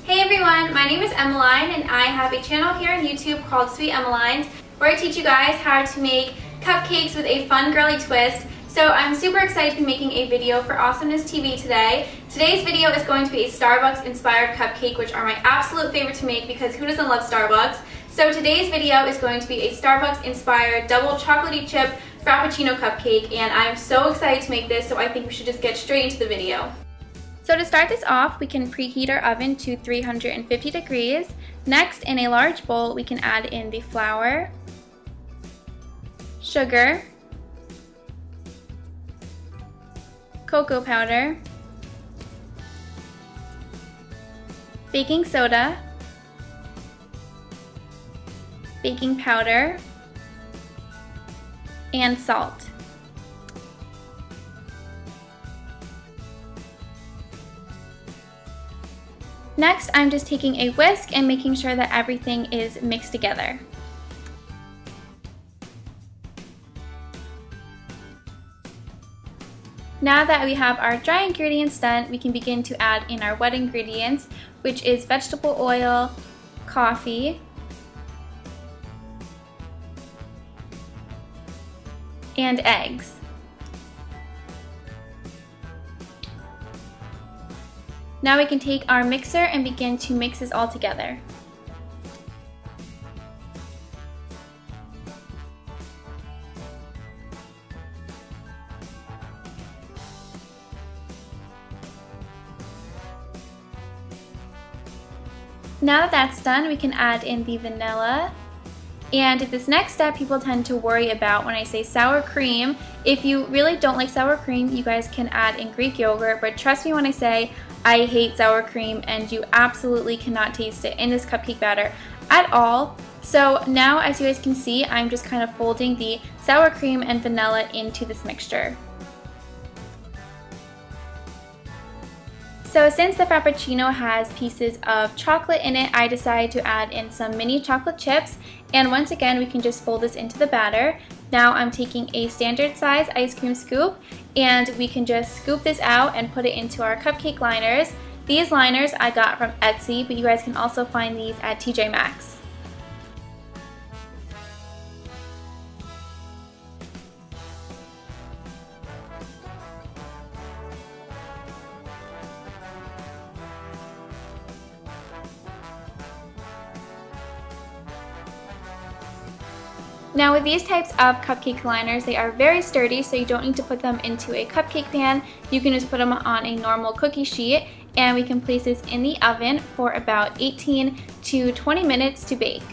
Hey everyone, my name is Emelyne and I have a channel here on YouTube called SweetEmelyne where I teach you guys how to make cupcakes with a fun girly twist. So I'm super excited to be making a video for Awesomeness TV today. Today's video is going to be a Starbucks inspired cupcake, which are my absolute favorite to make because who doesn't love Starbucks? So today's video is going to be a Starbucks inspired double chocolatey chip Frappuccino cupcake, and I'm so excited to make this, so I think we should just get straight into the video. So to start this off, we can preheat our oven to 350 degrees. Next, in a large bowl, we can add in the flour, sugar, cocoa powder, baking soda, baking powder, and salt. Next, I'm just taking a whisk and making sure that everything is mixed together. Now that we have our dry ingredients done, we can begin to add in our wet ingredients, which is vegetable oil, coffee, and eggs. Now we can take our mixer and begin to mix this all together. Now that that's done, we can add in the vanilla. And this next step people tend to worry about when I say sour cream. If you really don't like sour cream, you guys can add in Greek yogurt, but trust me when I say I hate sour cream and you absolutely cannot taste it in this cupcake batter at all. So now, as you guys can see, I'm just kind of folding the sour cream and vanilla into this mixture. So since the Frappuccino has pieces of chocolate in it, I decided to add in some mini chocolate chips, and once again we can just fold this into the batter. Now I'm taking a standard size ice cream scoop and we can just scoop this out and put it into our cupcake liners. These liners I got from Etsy, but you guys can also find these at TJ Maxx. Now with these types of cupcake liners, they are very sturdy, so you don't need to put them into a cupcake pan. You can just put them on a normal cookie sheet, and we can place this in the oven for about 18 to 20 minutes to bake.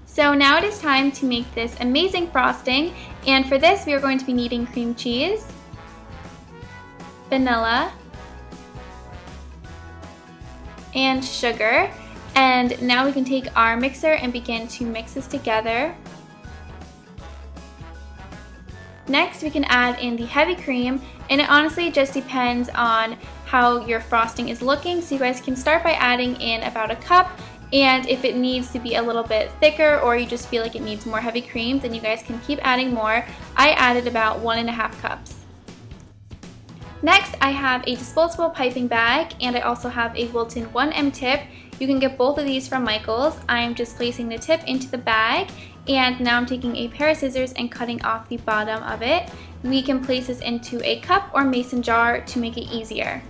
So now it is time to make this amazing frosting, and for this we are going to be needing cream cheese, vanilla, and sugar. And now we can take our mixer and begin to mix this together. Next, we can add in the heavy cream, and it honestly just depends on how your frosting is looking. So you guys can start by adding in about a cup, and if it needs to be a little bit thicker or you just feel like it needs more heavy cream, then you guys can keep adding more. I added about 1.5 cups. Next, I have a disposable piping bag, and I also have a Wilton 1M tip. You can get both of these from Michael's. I am just placing the tip into the bag, and now I'm taking a pair of scissors and cutting off the bottom of it. We can place this into a cup or mason jar to make it easier.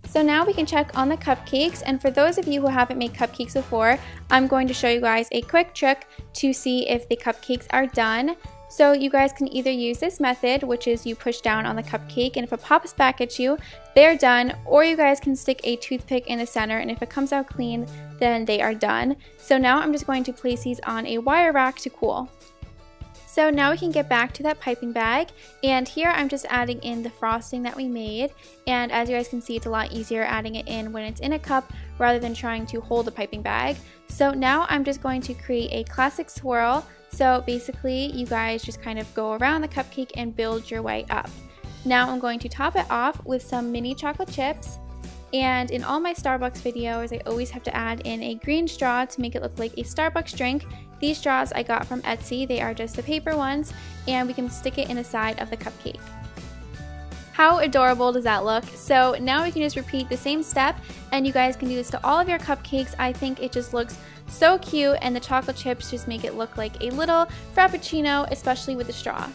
So now we can check on the cupcakes, and for those of you who haven't made cupcakes before, I'm going to show you guys a quick trick to see if the cupcakes are done. So you guys can either use this method, which is you push down on the cupcake, and if it pops back at you, they're done, or you guys can stick a toothpick in the center, and if it comes out clean, then they are done. So now I'm just going to place these on a wire rack to cool. So now we can get back to that piping bag, and here I'm just adding in the frosting that we made, and as you guys can see, it's a lot easier adding it in when it's in a cup rather than trying to hold the piping bag. So now I'm just going to create a classic swirl. So basically you guys just kind of go around the cupcake and build your way up. Now I'm going to top it off with some mini chocolate chips, And in all my Starbucks videos, I always have to add in a green straw to make it look like a Starbucks drink. These straws I got from Etsy. They are just the paper ones, and we can stick it in the side of the cupcake. How adorable does that look? So now we can just repeat the same step, and you guys can do this to all of your cupcakes. I think it just looks so cute, and the chocolate chips just make it look like a little Frappuccino, especially with the straw.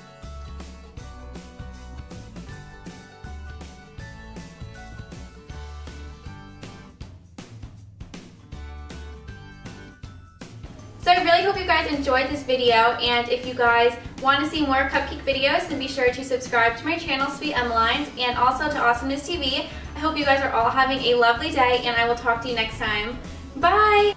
So I really hope you guys enjoyed this video, and if you guys want to see more cupcake videos, then be sure to subscribe to my channel, SweetEmelyne, and also to Awesomeness TV. I hope you guys are all having a lovely day, and I will talk to you next time. Bye!